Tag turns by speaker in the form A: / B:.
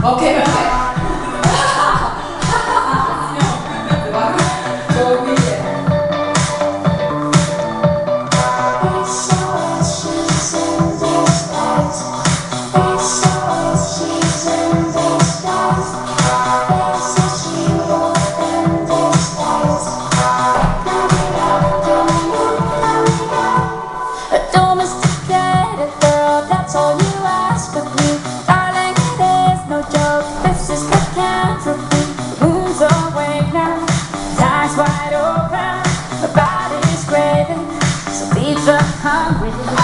A: 오케이, 오케이. 저기.
B: Domesticated girl, that's all you ask of me. Darling, it is no joke, this is lycanthropy. The moon's awake now, his eyes wide open, my body's craving, so feed the hungry.